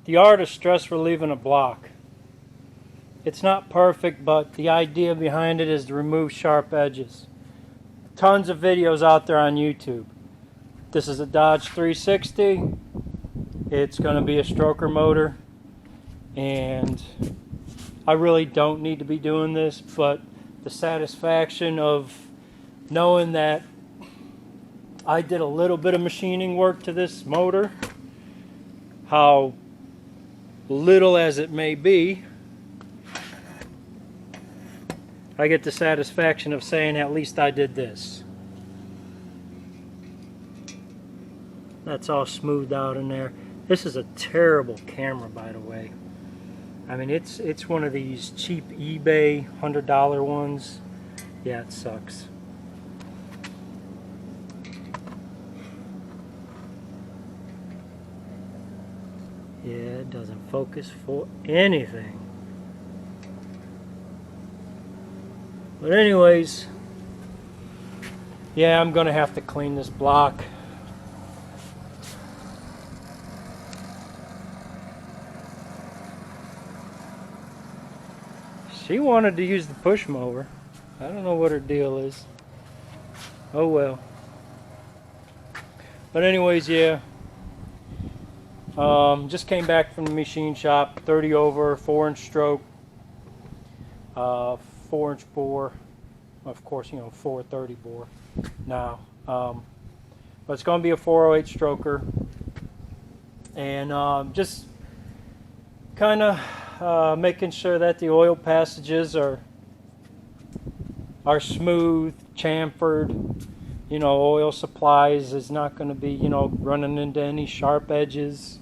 The art of stress relieving a block. It's not perfect, but the idea behind it is to remove sharp edges. Tons of videos out there on YouTube. This is a Dodge 360. It's going to be a stroker motor, and I really don't need to be doing this, but the satisfaction of knowing that I did a little bit of machining work to this motor, how little as it may be, I get the satisfaction of saying at least I did this. That's all smoothed out in there. This is a terrible camera, by the way. I mean, it's one of these cheap eBay $100 ones. Yeah, it sucks. Yeah, it doesn't focus for anything. But anyways, yeah, I'm gonna have to clean this block. She wanted to use the push mower. I don't know what her deal is. Oh well. But anyways, yeah. Just came back from the machine shop. 30 over, 4-inch stroke, 4-inch bore. Of course, you know, 430 bore now. But it's going to be a 408 stroker. And just kind of making sure that the oil passages are smooth, chamfered. You know, oil supplies is not going to be, you know, running into any sharp edges.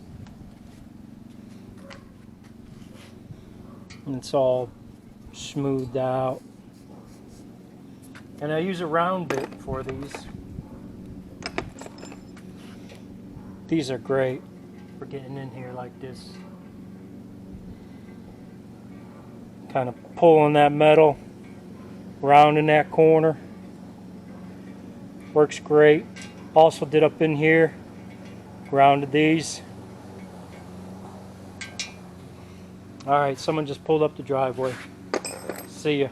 And it's all smoothed out. And I use a round bit for these. These are great for getting in here like this. Kind of pulling that metal, rounding that corner. Works great. Also did up in here, grounded these. Alright, someone just pulled up the driveway. See ya.